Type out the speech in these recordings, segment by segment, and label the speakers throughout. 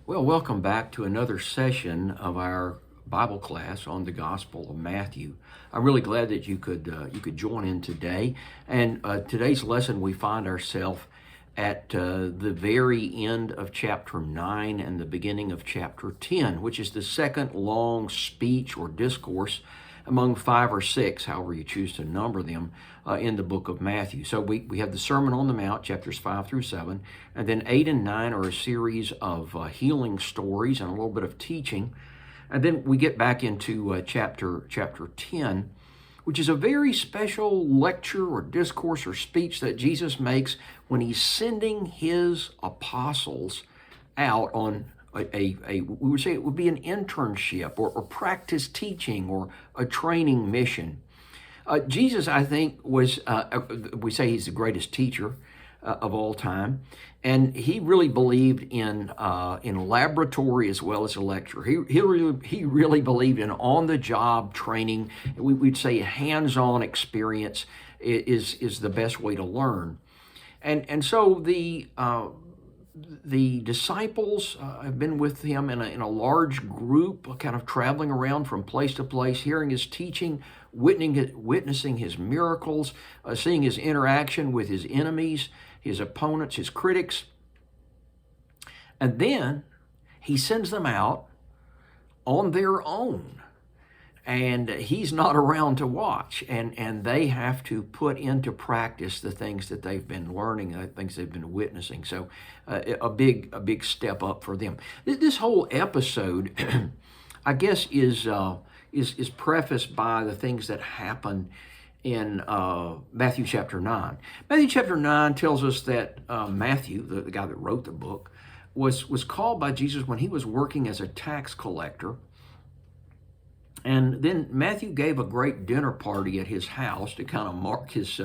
Speaker 1: Well, welcome back to another session of our Bible class on the Gospel of Matthew. I'm really glad that you could join in today. And today's lesson, we find ourselves at the very end of chapter 9 and the beginning of chapter 10, which is the second long speech or discourse among five or six, however you choose to number them, in the book of Matthew. So we have the Sermon on the Mount, chapters 5 through 7, and then 8 and 9 are a series of healing stories and a little bit of teaching. And then we get back into chapter 10, which is a very special lecture or discourse or speech that Jesus makes when he's sending his apostles out on we would say it would be an internship or practice teaching or a training mission. Jesus, I think, we say he's the greatest teacher of all time, and he really believed in laboratory as well as a lecture. He really believed in on-the-job training. We'd say hands-on experience is the best way to learn, and so the disciples have been with him in a large group, kind of traveling around from place to place, hearing his teaching, witnessing his miracles, seeing his interaction with his enemies, his opponents, his critics. And then he sends them out on their own. And he's not around to watch, and they have to put into practice the things that they've been learning, the things they've been witnessing. So, a big step up for them. This whole episode, I guess, is prefaced by the things that happen in Matthew chapter 9. Matthew chapter 9 tells us that Matthew, the guy that wrote the book, was called by Jesus when he was working as a tax collector. And then Matthew gave a great dinner party at his house to kind of mark his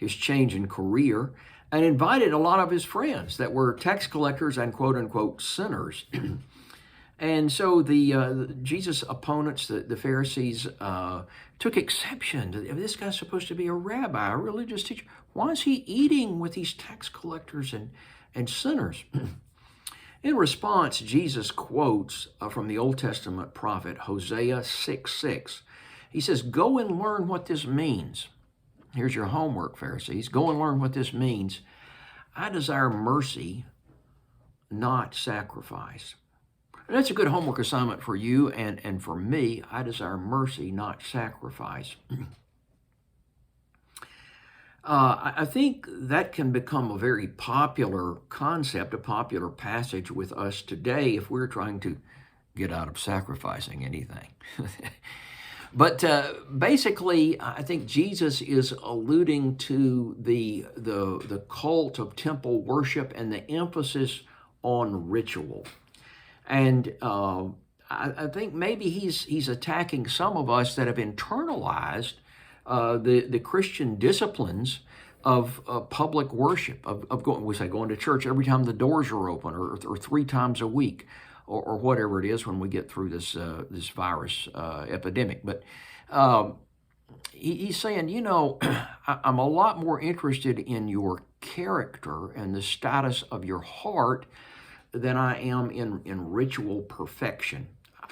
Speaker 1: change in career, and invited a lot of his friends that were tax collectors and quote unquote sinners. And so the Jesus opponents, the Pharisees, took exception to this guy's supposed to be a rabbi, a religious teacher. Why is he eating with these tax collectors and sinners? In response, Jesus quotes from the Old Testament prophet Hosea 6:6. He says, "Go and learn what this means." Here's your homework, Pharisees. Go and learn what this means. I desire mercy, not sacrifice. And that's a good homework assignment for you and for me. I desire mercy, not sacrifice. I think that can become a very popular concept, a popular passage with us today if we're trying to get out of sacrificing anything. But basically, I think Jesus is alluding to the cult of temple worship and the emphasis on ritual. And I think maybe he's attacking some of us that have internalized the Christian disciplines of public worship, of going to church every time the doors are open, or three times a week, or whatever it is when we get through this virus epidemic. But he's saying, I'm a lot more interested in your character and the status of your heart than I am in ritual perfection.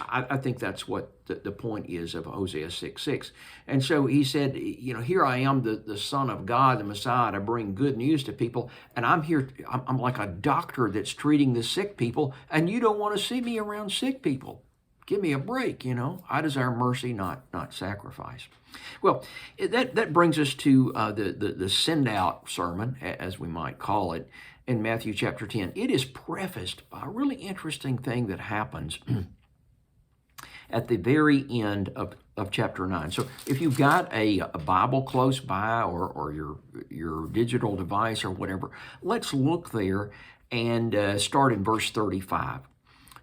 Speaker 1: I think that's what the point is of Hosea 6:6. And so he said, here I am, the Son of God, the Messiah, to bring good news to people. And I'm here, I'm like a doctor that's treating the sick people, and you don't want to see me around sick people. Give me a break, I desire mercy, not sacrifice. Well, that brings us to the send out sermon, as we might call it, in Matthew chapter 10. It is prefaced by a really interesting thing that happens at the very end of chapter 9. So if you've got a Bible close by, or your digital device or whatever, let's look there and start in verse 35.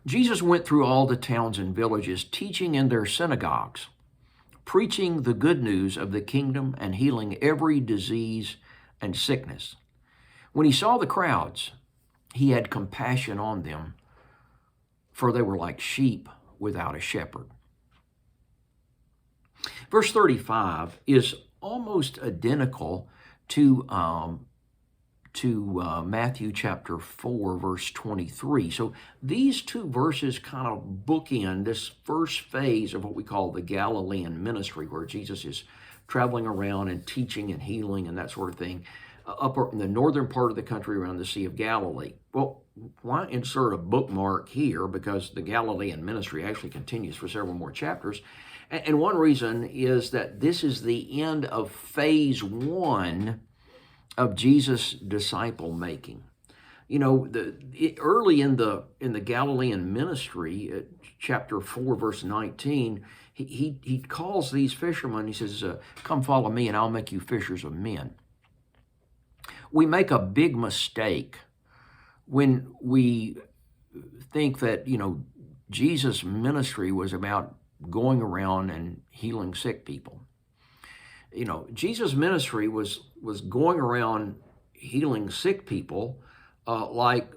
Speaker 1: Jesus went through all the towns and villages, teaching in their synagogues, preaching the good news of the kingdom and healing every disease and sickness. When he saw the crowds, he had compassion on them, for they were like sheep without a shepherd. Verse 35 is almost identical to to Matthew chapter 4, verse 23. So these two verses kind of bookend this first phase of what we call the Galilean ministry, where Jesus is traveling around and teaching and healing and that sort of thing up in the northern part of the country around the Sea of Galilee. Well, why insert a bookmark here? Because the Galilean ministry actually continues for several more chapters. And one reason is that this is the end of phase one of Jesus' disciple making. You know, early in the Galilean ministry, chapter 4, verse 19, he calls these fishermen, he says, come follow me and I'll make you fishers of men. We make a big mistake when we think that, Jesus' ministry was about going around and healing sick people. Jesus' ministry was going around healing sick people like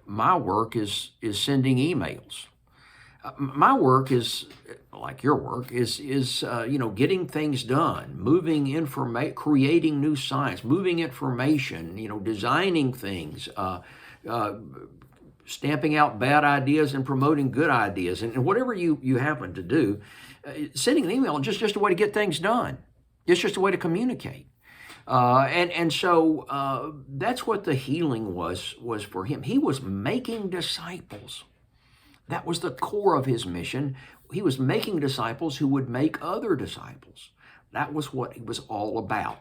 Speaker 1: my work is sending emails. My work is, like your work, is getting things done, moving information, creating new science, moving information, designing things, stamping out bad ideas and promoting good ideas, and whatever you happen to do, sending an email is just a way to get things done. It's just a way to communicate. So that's what the healing was for him. He was making disciples. That was the core of his mission. He was making disciples who would make other disciples. That was what it was all about.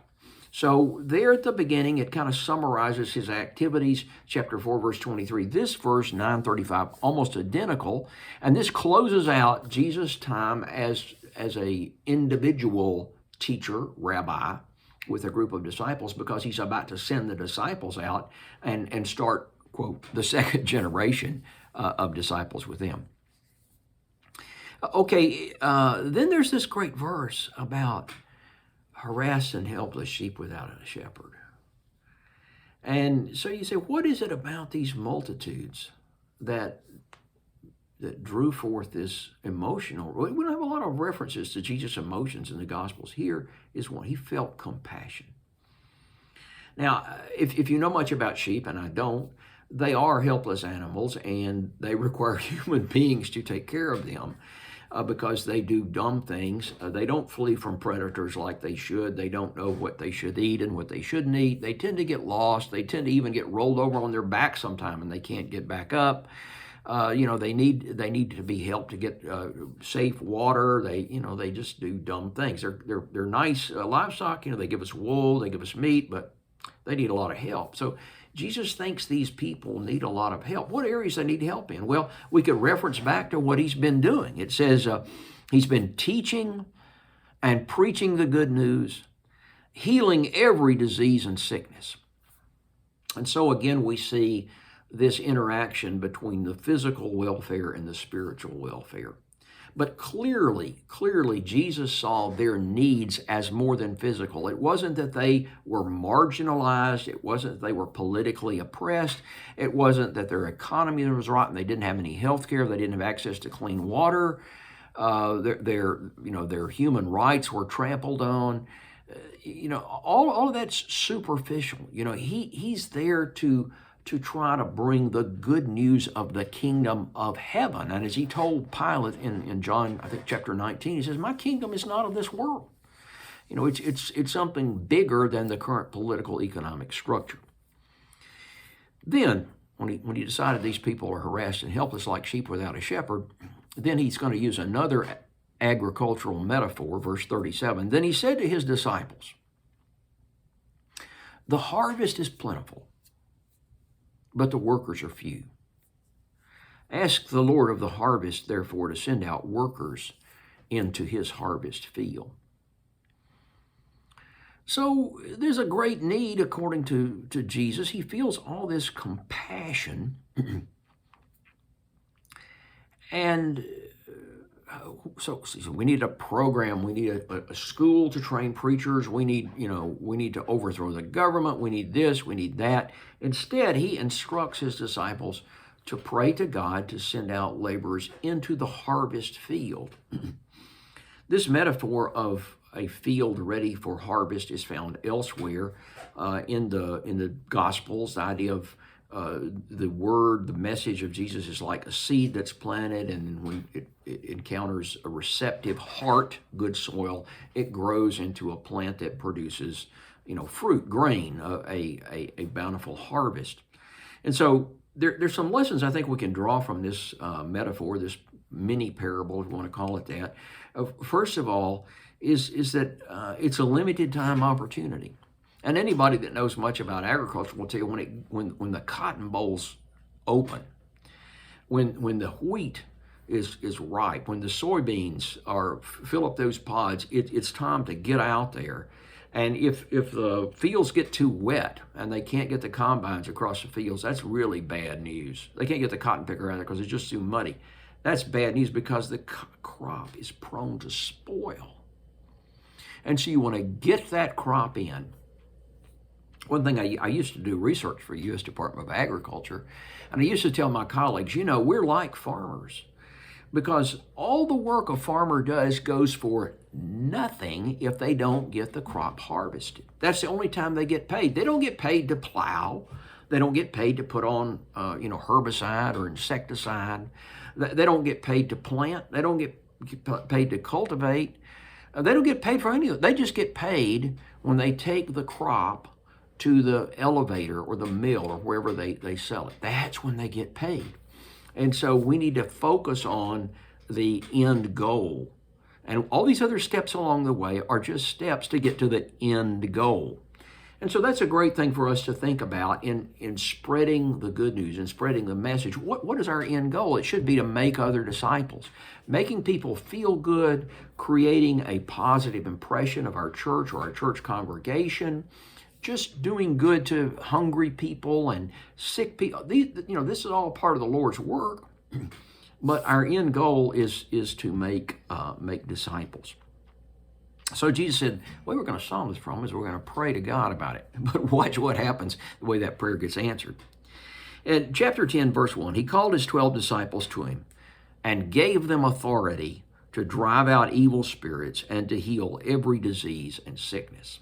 Speaker 1: So there at the beginning, it kind of summarizes his activities, chapter 4, verse 23. This verse, 9:35, almost identical. And this closes out Jesus' time as a individual teacher, rabbi, with a group of disciples, because he's about to send the disciples out and start, quote, the second generation of disciples with them. Okay, then there's this great verse about harassed and helpless sheep without a shepherd. And so you say, what is it about these multitudes that drew forth this emotional? We don't have a lot of references to Jesus' emotions in the Gospels. Here is one. He felt compassion. Now, if you know much about sheep, and I don't, they are helpless animals, and they require human beings to take care of them because they do dumb things. They don't flee from predators like they should. They don't know what they should eat and what they shouldn't eat. They tend to get lost. They tend to even get rolled over on their back sometime, and they can't get back up. They need to be helped to get safe water. They just do dumb things. They're nice livestock. They give us wool, they give us meat, but they need a lot of help. So Jesus thinks these people need a lot of help. What areas they need help in? Well, we could reference back to what he's been doing. It says he's been teaching and preaching the good news, healing every disease and sickness. And so again, we see this interaction between the physical welfare and the spiritual welfare. But clearly, Jesus saw their needs as more than physical. It wasn't that they were marginalized. It wasn't that they were politically oppressed. It wasn't that their economy was rotten. They didn't have any health care. They didn't have access to clean water. Their human rights were trampled on. All of that's superficial. He's there to try to bring the good news of the kingdom of heaven. And as he told Pilate in John, I think chapter 19, he says, my kingdom is not of this world. It's something bigger than the current political economic structure. Then, when he decided these people are harassed and helpless like sheep without a shepherd, then he's going to use another agricultural metaphor, verse 37. Then he said to his disciples, the harvest is plentiful, but the workers are few. Ask the Lord of the harvest, therefore, to send out workers into his harvest field. So there's a great need, according to Jesus. He feels all this compassion. And so we need a program. We need a school to train preachers. We need to overthrow the government. We need this. We need that. Instead, he instructs his disciples to pray to God to send out laborers into the harvest field. This metaphor of a field ready for harvest is found elsewhere in the Gospels. The idea of the word, the message of Jesus is like a seed that's planted, and when it encounters a receptive heart, good soil, it grows into a plant that produces, fruit, grain, a bountiful harvest. And so there's some lessons I think we can draw from this metaphor, this mini parable, if you want to call it that. First of all, is that it's a limited time opportunity. And anybody that knows much about agriculture will tell you when the cotton bolls open, when the wheat is ripe, when the soybeans fill up those pods, it's time to get out there. And if the fields get too wet and they can't get the combines across the fields, that's really bad news. They can't get the cotton picker out there because it's just too muddy. That's bad news because the crop is prone to spoil. And so you want to get that crop in. One thing I used to do research for the U.S. Department of Agriculture, and I used to tell my colleagues, we're like farmers, because all the work a farmer does goes for nothing if they don't get the crop harvested. That's the only time they get paid. They don't get paid to plow. They don't get paid to put on, herbicide or insecticide. They don't get paid to plant. They don't get paid to cultivate. They don't get paid for any of it. They just get paid when they take the crop to the elevator or the mill or wherever they sell it. That's when they get paid. And so we need to focus on the end goal. And all these other steps along the way are just steps to get to the end goal. And so that's a great thing for us to think about in spreading the good news and spreading the message. What is our end goal? It should be to make other disciples, making people feel good, creating a positive impression of our church or our church congregation, just doing good to hungry people and sick people. This is all part of the Lord's work, but our end goal is to make disciples. So Jesus said, the way we're going to solve this problem is we're going to pray to God about it. But watch what happens, the way that prayer gets answered. In chapter 10, verse 1, he called his 12 disciples to him and gave them authority to drive out evil spirits and to heal every disease and sickness.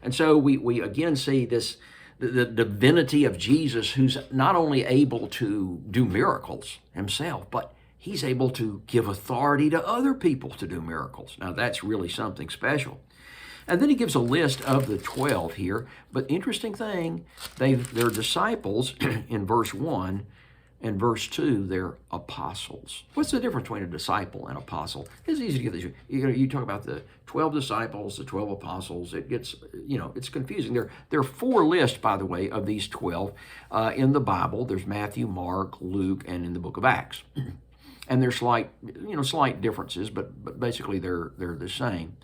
Speaker 1: And so we again see this, the divinity of Jesus, who's not only able to do miracles himself, but he's able to give authority to other people to do miracles. Now that's really something special. And then he gives a list of the 12 here. But interesting thing, they're disciples in verse 1. And verse 2, they're apostles. What's the difference between a disciple and apostle? It's easy to get this. You talk about the 12 disciples, the 12 apostles. It gets, it's confusing. There are 4 lists, by the way, of these 12 in the Bible. There's Matthew, Mark, Luke, and in the book of Acts. And there's slight differences, but basically they're the same.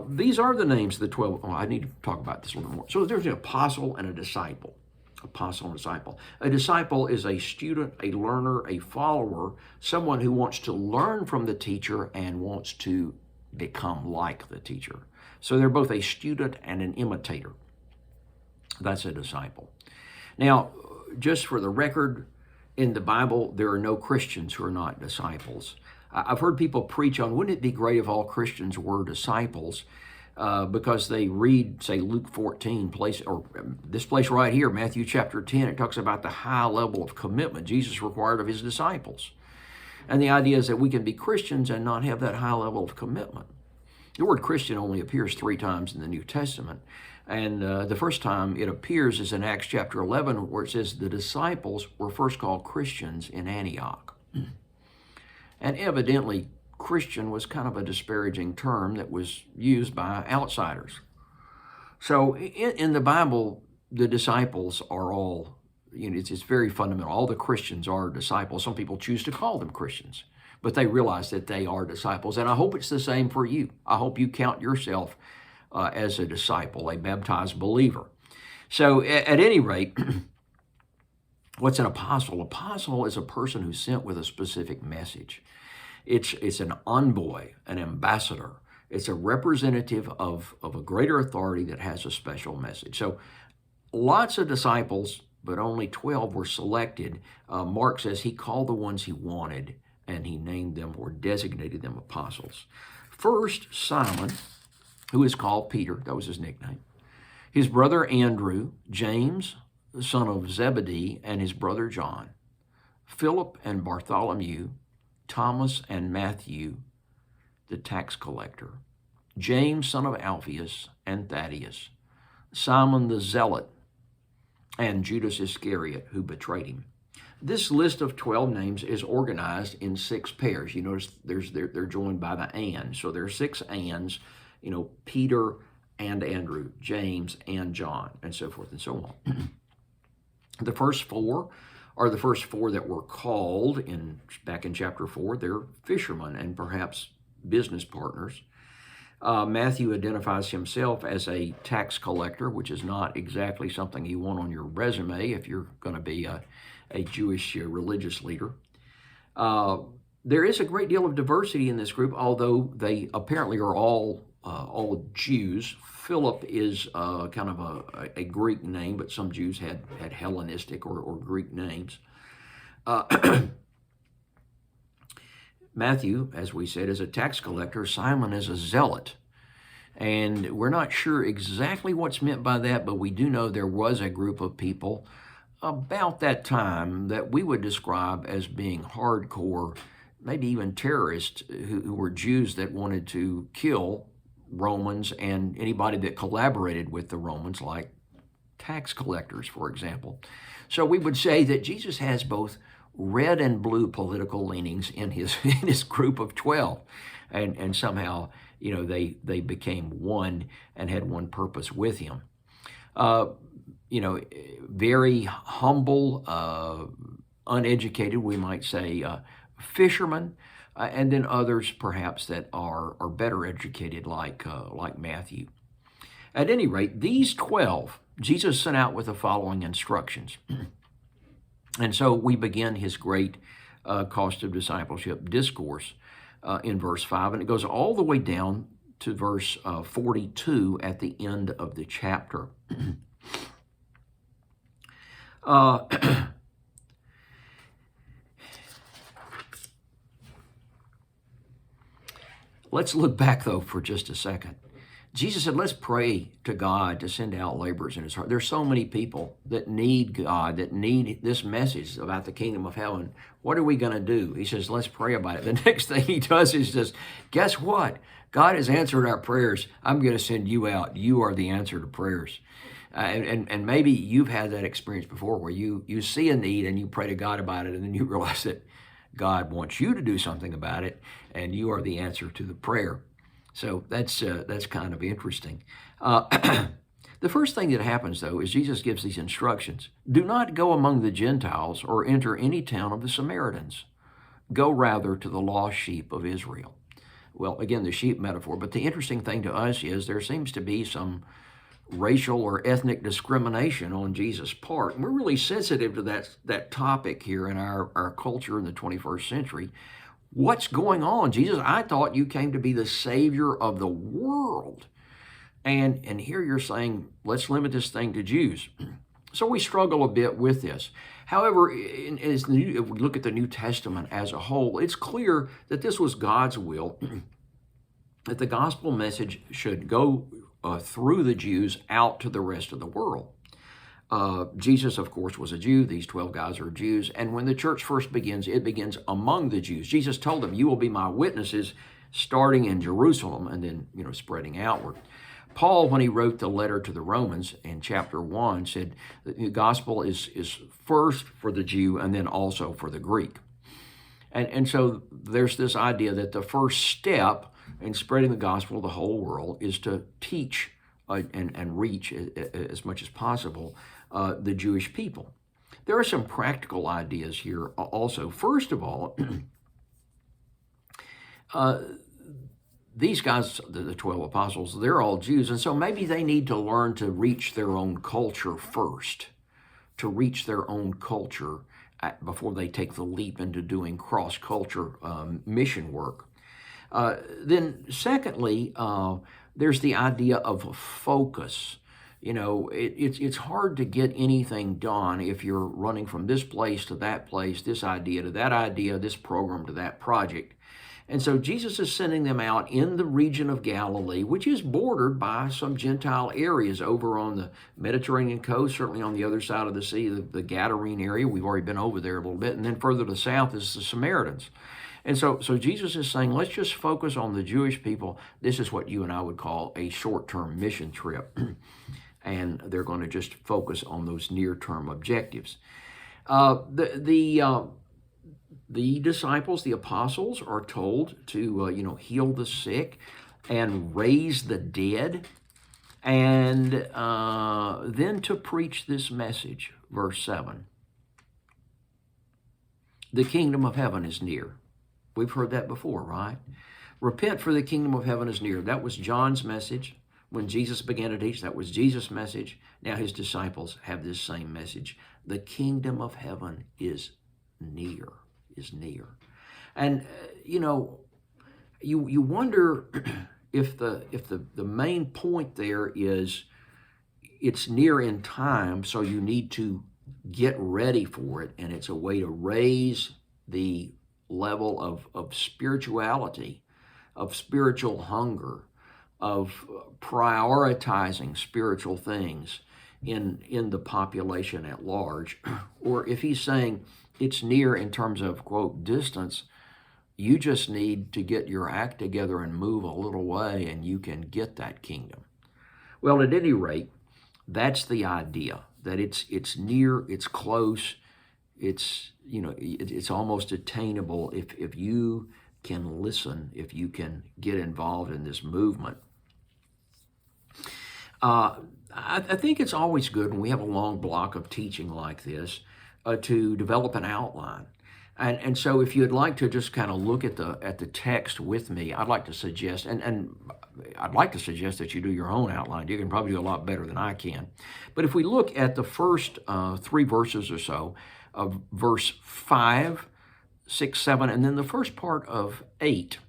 Speaker 1: These are the names of the 12. Oh, I need to talk about this a little more. So there's an apostle and a disciple. Apostle and disciple. A disciple is a student, a learner, a follower, someone who wants to learn from the teacher and wants to become like the teacher. So they're both a student and an imitator. That's a disciple. Now, just for the record, in the Bible, there are no Christians who are not disciples. I've heard people preach on, wouldn't it be great if all Christians were disciples? Because they read, say, Luke 14, this place right here, Matthew chapter 10, it talks about the high level of commitment Jesus required of his disciples. And the idea is that we can be Christians and not have that high level of commitment. The word Christian only appears 3 times in the New Testament. And the first time it appears is in Acts chapter 11, where it says the disciples were first called Christians in Antioch. And evidently, Christian was kind of a disparaging term that was used by outsiders. So in the Bible, the disciples are all, it's very fundamental. All the Christians are disciples. Some people choose to call them Christians, but they realize that they are disciples. And I hope it's the same for you. I hope you count yourself as a disciple, a baptized believer. So at any rate, what's an apostle? Apostle is a person who's sent with a specific message. It's an envoy, an ambassador. It's a representative of a greater authority that has a special message. So lots of disciples, but only 12 were selected. Mark says he called the ones he wanted, and he named them or designated them apostles. First, Simon, who is called Peter, that was his nickname, his brother Andrew, James, the son of Zebedee, and his brother John, Philip and Bartholomew, Thomas and Matthew, the tax collector, James, son of Alphaeus, and Thaddeus, Simon the Zealot, and Judas Iscariot, who betrayed him. This list of 12 names is organized in 6 pairs. You notice they're joined by the and. So there are 6 ands, Peter and Andrew, James and John, and so forth and so on. The first 4 are the first 4 that were called back in chapter 4. They're fishermen and perhaps business partners. Matthew identifies himself as a tax collector, which is not exactly something you want on your resume if you're going to be a Jewish religious leader. There is a great deal of diversity in this group, although they apparently are all Jews. Philip is kind of a Greek name, but some Jews had Hellenistic or Greek names. Matthew, as we said, is a tax collector. Simon is a zealot. And we're not sure exactly what's meant by that, but we do know there was a group of people about that time that we would describe as being hardcore, maybe even terrorists, who were Jews that wanted to kill Romans and anybody that collaborated with the Romans, like tax collectors, for example. So we would say that Jesus has both red and blue political leanings in his group of 12, and somehow they became one and had one purpose with him. Very humble, uneducated, we might say, fishermen, and then others perhaps that are better educated, like Matthew. At any rate, these 12 Jesus sent out with the following instructions. And so we begin his great cost of discipleship discourse in verse 5, and it goes all the way down to verse 42 at the end of the chapter. Let's look back, though, for just a second. Jesus said, let's pray to God to send out laborers in his heart. There's so many people that need God, that need this message about the kingdom of heaven. What are we going to do? He says, let's pray about it. The next thing he does is just, guess what? God has answered our prayers. I'm going to send you out. You are the answer to prayers. And maybe you've had that experience before where you see a need and you pray to God about it, and then you realize that God wants you to do something about it, and you are the answer to the prayer. So that's kind of interesting. The first thing that happens, though, is Jesus gives these instructions. Do not go among the Gentiles or enter any town of the Samaritans. Go rather to the lost sheep of Israel. Well, again, the sheep metaphor, but the interesting thing to us is there seems to be some racial or ethnic discrimination on Jesus' part. And we're really sensitive to that topic here in our culture in the 21st century. What's going on, Jesus? I thought you came to be the Savior of the world. And here you're saying, let's limit this thing to Jews. So we struggle a bit with this. However, if we look at the New Testament as a whole, it's clear that this was God's will, that the gospel message should go through the Jews out to the rest of the world. Jesus, of course, was a Jew. These 12 guys are Jews. And when the church first begins, it begins among the Jews. Jesus told them, you will be my witnesses, starting in Jerusalem and then, spreading outward. Paul, when he wrote the letter to the Romans in chapter 1, said that the gospel is first for the Jew and then also for the Greek. And so there's this idea that the first step in spreading the gospel to the whole world is to teach and reach as much as possible the Jewish people. There are some practical ideas here also. First of all, these guys, the 12 apostles, they're all Jews, and so maybe they need to learn to reach their own culture first, to reach their own culture before they take the leap into doing cross-culture mission work. Then secondly, there's the idea of focus. It's hard to get anything done if you're running from this place to that place, this idea to that idea, this program to that project. And so Jesus is sending them out in the region of Galilee, which is bordered by some Gentile areas over on the Mediterranean coast, certainly on the other side of the sea, the Gadarene area. We've already been over there a little bit. And then further to the south is the Samaritans. And so Jesus is saying, let's just focus on the Jewish people. This is what you and I would call a short-term mission trip. And they're going to just focus on those near-term objectives. The disciples, the apostles, are told to, heal the sick and raise the dead, and then to preach this message. Verse 7. The kingdom of heaven is near. We've heard that before, right? Repent, for the kingdom of heaven is near. That was John's message. When Jesus began to teach, that was Jesus' message. Now his disciples have this same message. The kingdom of heaven is near. And you wonder if the main point there is it's near in time, so you need to get ready for it, and it's a way to raise the level of spirituality, of spiritual hunger, of prioritizing spiritual things in the population at large. Or if he's saying it's near in terms of, quote, distance, you just need to get your act together and move a little way, and you can get that kingdom. Well, at any rate, that's the idea, that it's near, it's close, it's almost attainable if you can listen, if you can get involved in this movement. I think it's always good when we have a long block of teaching like this to develop an outline. And so if you'd like to just kind of look at the text with me, I'd like to suggest, and I'd like to suggest that you do your own outline. You can probably do a lot better than I can. But if we look at the first 3 verses or so of verse 5, 6, 7, and then the first part of 8,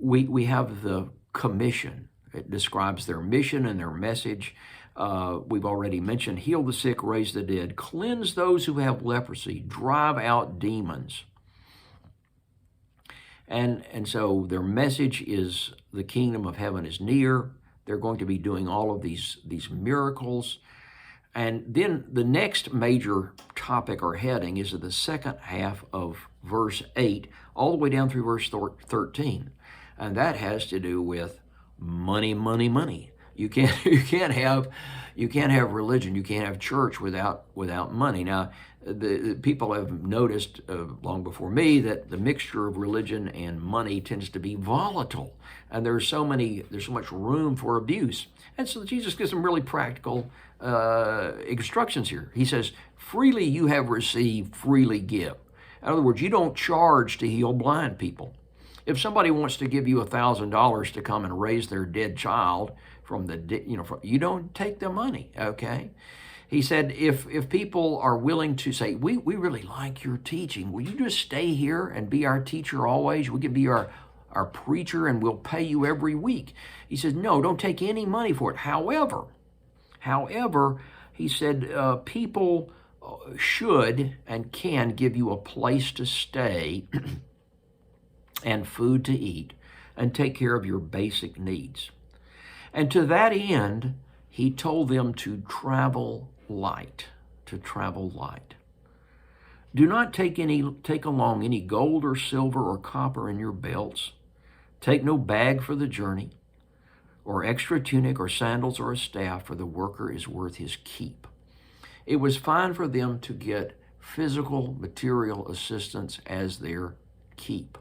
Speaker 1: we have the commission. It describes their mission and their message. We've already mentioned, heal the sick, raise the dead, cleanse those who have leprosy, drive out demons. And so their message is the kingdom of heaven is near. They're going to be doing all of these miracles. And then the next major topic or heading is the second half of verse 8, all the way down through verse 13. And that has to do with money, money, money. You can't have religion. You can't have church without money. Now, the people have noticed long before me that the mixture of religion and money tends to be volatile, and there's so much room for abuse. And so Jesus gives them really practical instructions here. He says, "Freely you have received, freely give." In other words, you don't charge to heal blind people. If somebody wants to give you $1,000 to come and raise their dead child you don't take the money, okay? He said, if people are willing to say, we really like your teaching, will you just stay here and be our teacher always? We can be our preacher and we'll pay you every week. He said, no, don't take any money for it. However, he said, people should and can give you a place to stay and food to eat and take care of your basic needs. And to that end, he told them to travel light, Do not take along any gold or silver or copper in your belts. Take no bag for the journey, or extra tunic or sandals or a staff, for the worker is worth his keep. It was fine for them to get physical, material assistance as their keep.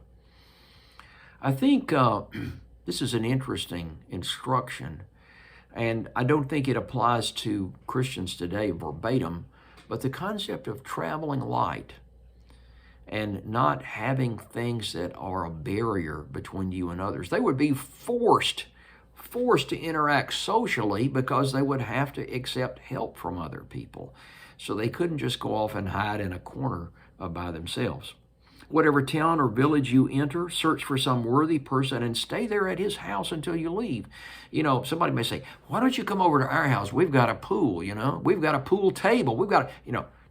Speaker 1: I think this is an interesting instruction, and I don't think it applies to Christians today verbatim, but the concept of traveling light and not having things that are a barrier between you and others. They would be forced to interact socially because they would have to accept help from other people. So they couldn't just go off and hide in a corner by themselves. Whatever town or village you enter, search for some worthy person and stay there at his house until you leave. Somebody may say, why don't you come over to our house? We've got a pool, we've got a pool table.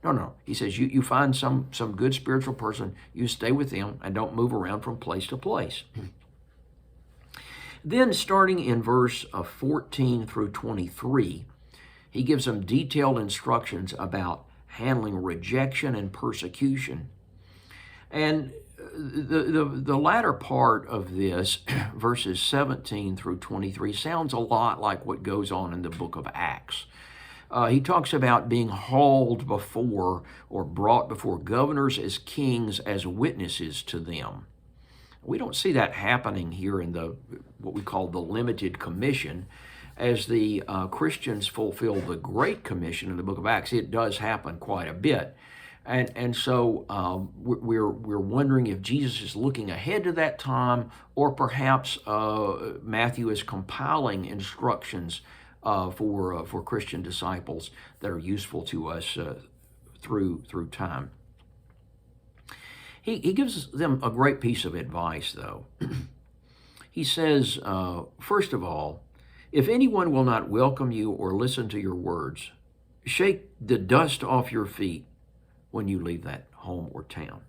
Speaker 1: No, no. He says you find some good spiritual person, you stay with them and don't move around from place to place. Then starting in verse 14 through 23, he gives them detailed instructions about handling rejection and persecution. And the latter part of this, verses 17 through 23, sounds a lot like what goes on in the book of Acts. He talks about being hauled before or brought before governors as kings as witnesses to them. We don't see that happening here in what we call the limited commission. As the Christians fulfill the Great Commission in the book of Acts, it does happen quite a bit. And so we're wondering if Jesus is looking ahead to that time, or perhaps Matthew is compiling instructions for Christian disciples that are useful to us through time. He gives them a great piece of advice, though. He says, first of all, if anyone will not welcome you or listen to your words, shake the dust off your feet when you leave that home or town.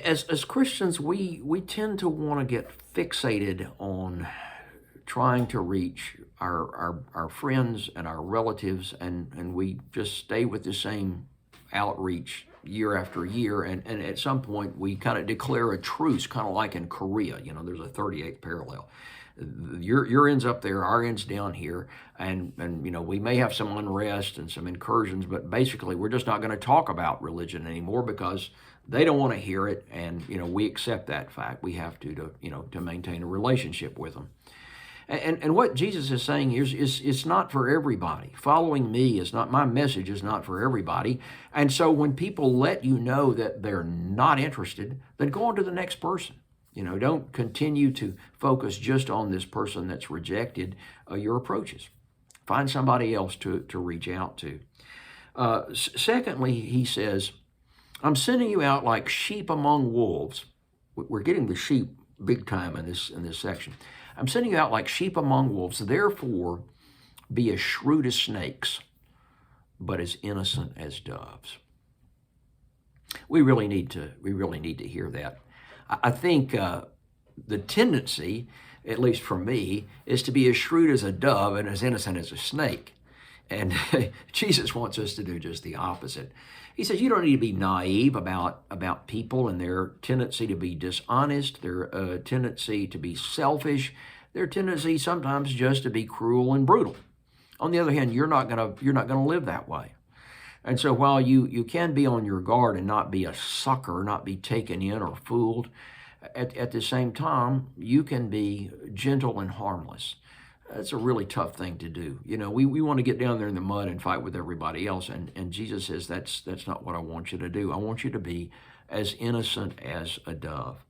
Speaker 1: As Christians, we tend to want to get fixated on trying to reach our friends and our relatives, and we just stay with the same outreach year after year, and at some point we kind of declare a truce, kind of like in Korea. There's a 38th parallel. Your end's up there, our end's down here, and we may have some unrest and some incursions, but basically we're just not going to talk about religion anymore because they don't want to hear it, and we accept that fact. We have to maintain a relationship with them. And what Jesus is saying here is it's not for everybody. Following me is not, my message is not for everybody. And so when people let you know that they're not interested, then go on to the next person. Don't continue to focus just on this person that's rejected your approaches. Find somebody else to reach out to. Secondly, he says, I'm sending you out like sheep among wolves. We're getting the sheep big time in this section. I'm sending you out like sheep among wolves. Therefore, be as shrewd as snakes, but as innocent as doves. We really need to hear that. I think the tendency, at least for me, is to be as shrewd as a dove and as innocent as a snake. And Jesus wants us to do just the opposite. He says you don't need to be naive about people and their tendency to be dishonest, their tendency to be selfish, their tendency sometimes just to be cruel and brutal. On the other hand, you're not gonna live that way. And so while you can be on your guard and not be a sucker, not be taken in or fooled, at the same time, you can be gentle and harmless. That's a really tough thing to do. We want to get down there in the mud and fight with everybody else. And Jesus says, that's not what I want you to do. I want you to be as innocent as a dove.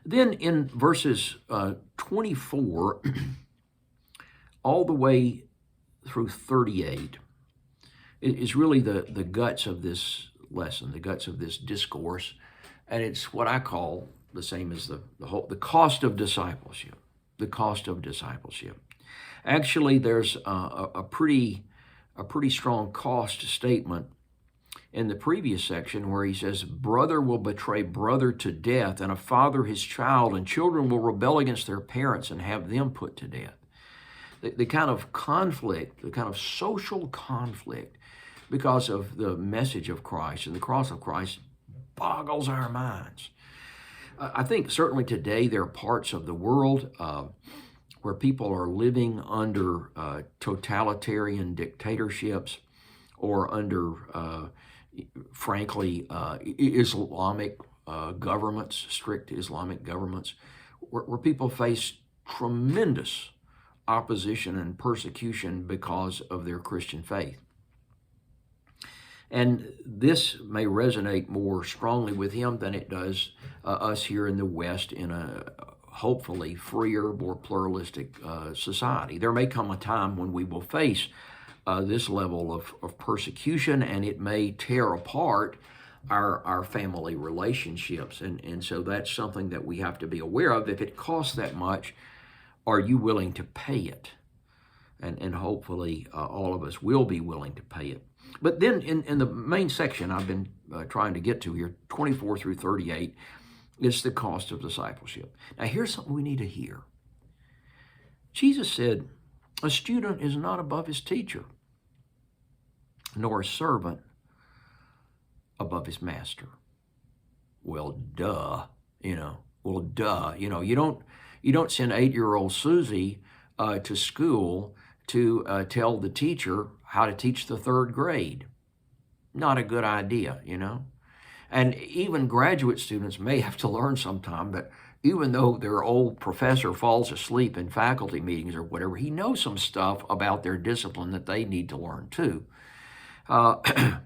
Speaker 1: Then in verses 24 all the way through 38 is really the guts of this lesson, the guts of this discourse. And it's what I call the same as the cost of discipleship. The cost of discipleship. Actually, there's a pretty strong cost statement in the previous section where he says, brother will betray brother to death, and a father his child, and children will rebel against their parents and have them put to death. The kind of conflict, the kind of social conflict because of the message of Christ and the cross of Christ boggles our minds. I think certainly today there are parts of the world where people are living under totalitarian dictatorships or under, frankly, Islamic governments, strict Islamic governments, where people face tremendous opposition and persecution because of their Christian faith. And this may resonate more strongly with him than it does us here in the West in a hopefully freer, more pluralistic society. There may come a time when we will face this level of persecution, and it may tear apart our family relationships. And so that's something that we have to be aware of. If it costs that much, are you willing to pay it? and hopefully all of us will be willing to pay it. But then in the main section I've been trying to get to here, 24 through 38, is the cost of discipleship. Now here's something we need to hear. Jesus said, a student is not above his teacher, nor a servant above his master. Well, duh, you know. Well, duh, you know. You don't send 8-year-old Susie to school to tell the teacher how to teach the 3rd grade. Not a good idea, you know. And even graduate students may have to learn sometime that even though their old professor falls asleep in faculty meetings or whatever, he knows some stuff about their discipline that they need to learn too. A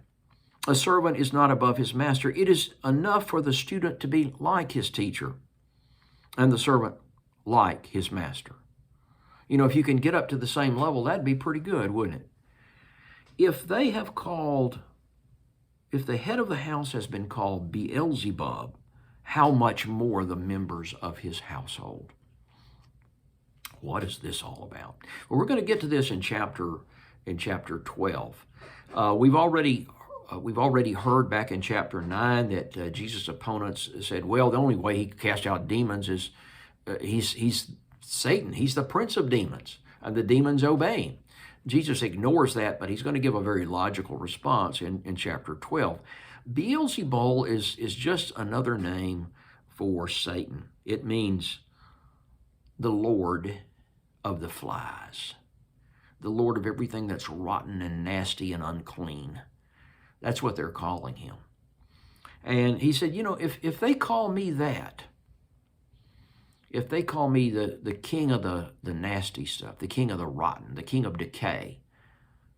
Speaker 1: servant is not above his master. It is enough for the student to be like his teacher and the servant like his master. You know, if you can get up to the same level, that'd be pretty good, wouldn't it? If the head of the house has been called Beelzebub, how much more the members of his household? What is this all about? Well, we're going to get to this in chapter 12. We've already heard back in chapter 9 that Jesus' opponents said, well, the only way he can cast out demons is he's Satan. He's the prince of demons, and the demons obey him. Jesus ignores that, but he's going to give a very logical response in chapter 12. Beelzebul is just another name for Satan. It means the Lord of the flies, the Lord of everything that's rotten and nasty and unclean. That's what they're calling him. And he said, you know, if they call me that, if they call me the king of the nasty stuff, the king of the rotten, the king of decay,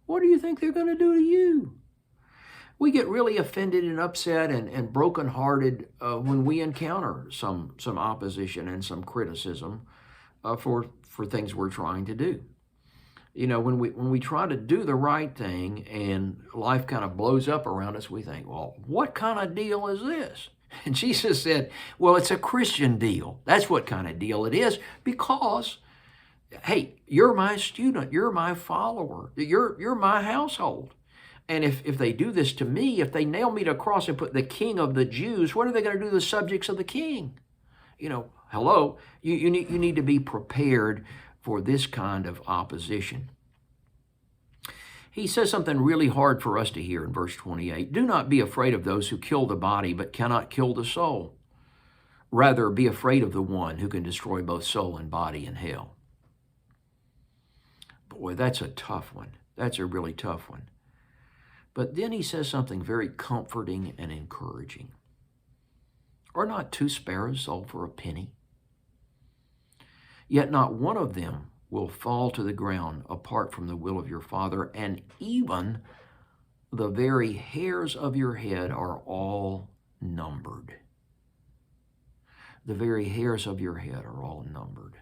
Speaker 1: what do you think they're going to do to you? We get really offended and upset and brokenhearted when we encounter some opposition and some criticism for things we're trying to do. You know, when we try to do the right thing and life kind of blows up around us, we think, well, what kind of deal is this? And Jesus said, well, it's a Christian deal. That's what kind of deal it is, because, hey, you're my student, you're my follower, you're my household. And if they do this to me, if they nail me to a cross and put the king of the Jews, what are they going to do to the subjects of the king? You know, hello, you need to be prepared for this kind of opposition. He says something really hard for us to hear in verse 28. Do not be afraid of those who kill the body but cannot kill the soul. Rather, be afraid of the one who can destroy both soul and body in hell. Boy, that's a tough one. That's a really tough one. But then he says something very comforting and encouraging. Are not 2 sparrows sold for a penny? Yet not one of them will fall to the ground apart from the will of your Father, and even the very hairs of your head are all numbered. The very hairs of your head are all numbered.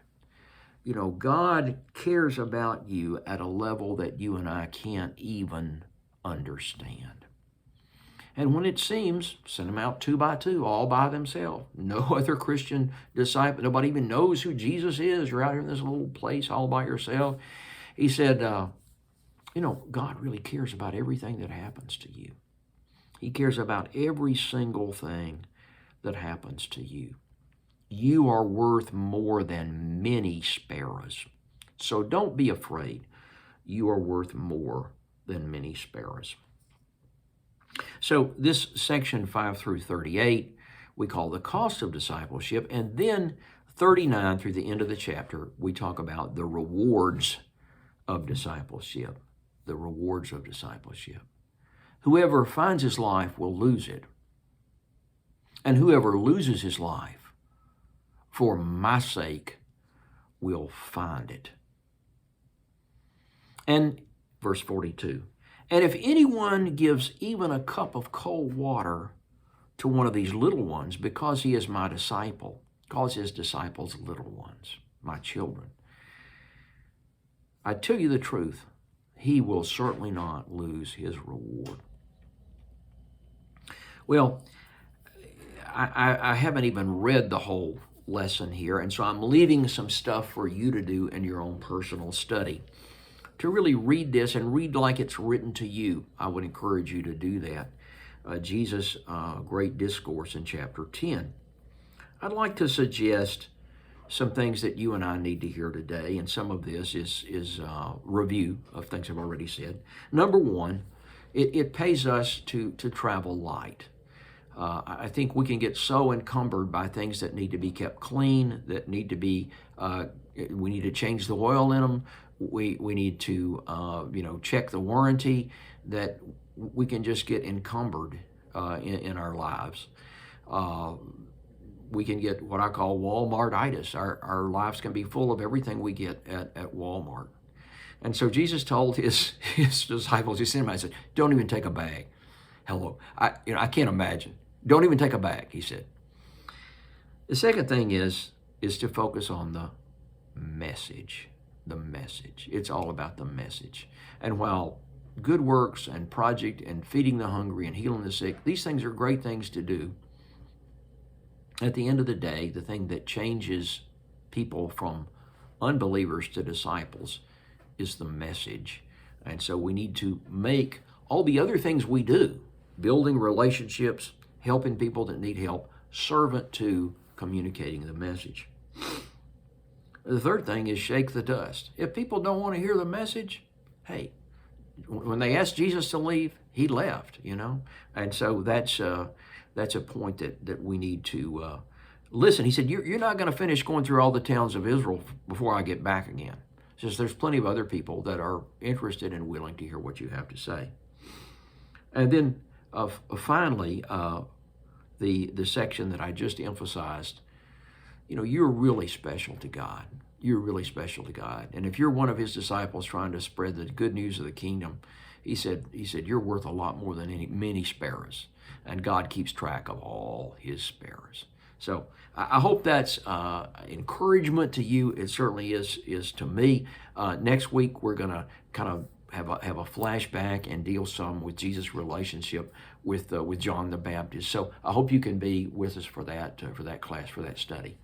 Speaker 1: You know, God cares about you at a level that you and I can't even understand. And when it seems, send them out 2 by 2, all by themselves. No other Christian disciple. Nobody even knows who Jesus is. You're out here in this little place all by yourself. He said, you know, God really cares about everything that happens to you. He cares about every single thing that happens to you. You are worth more than many sparrows. So don't be afraid. You are worth more than many sparrows. So this section 5 through 38, we call the cost of discipleship. And then 39 through the end of the chapter, we talk about the rewards of discipleship. The rewards of discipleship. Whoever finds his life will lose it. And whoever loses his life for my sake will find it. And verse 42. And if anyone gives even a cup of cold water to one of these little ones, because he is my disciple, calls his disciples little ones, my children, I tell you the truth, he will certainly not lose his reward. Well, I haven't even read the whole lesson here, and so I'm leaving some stuff for you to do in your own personal study. to really read this and read like it's written to you. I would encourage you to do that. Jesus' great discourse in chapter 10. I'd like to suggest some things that you and I need to hear today, and some of this is review of things I've already said. Number one, it pays us to travel light. I think we can get so encumbered by things that need to be kept clean, that need to be, we need to change the oil in them. We need to, check the warranty, that we can just get encumbered in our lives. We can get what I call Walmart-itis. Our lives can be full of everything we get at Walmart. And so Jesus told his disciples, he sent them, I said, don't even take a bag. Hello. I can't imagine. Don't even take a bag, he said. The second thing is to focus on the message. The message. It's all about the message. And while good works and project and feeding the hungry and healing the sick, these things are great things to do. At the end of the day, the thing that changes people from unbelievers to disciples is the message. And so we need to make all the other things we do, building relationships, helping people that need help, servant to communicating the message. The third thing is shake the dust. If people don't want to hear the message, hey, when they asked Jesus to leave, he left, And so that's a point that we need to listen. He said, you're not going to finish going through all the towns of Israel before I get back again. He says there's plenty of other people that are interested and willing to hear what you have to say. And then finally, the section that I just emphasized, you're really special to God. You're really special to God. And if you're one of his disciples trying to spread the good news of the kingdom, he said, you're worth a lot more than many sparrows. And God keeps track of all his sparrows. So I hope that's encouragement to you. It certainly is to me. Next week, we're going to kind of have a flashback and deal some with Jesus' relationship with John the Baptist. So I hope you can be with us for that class, for that study.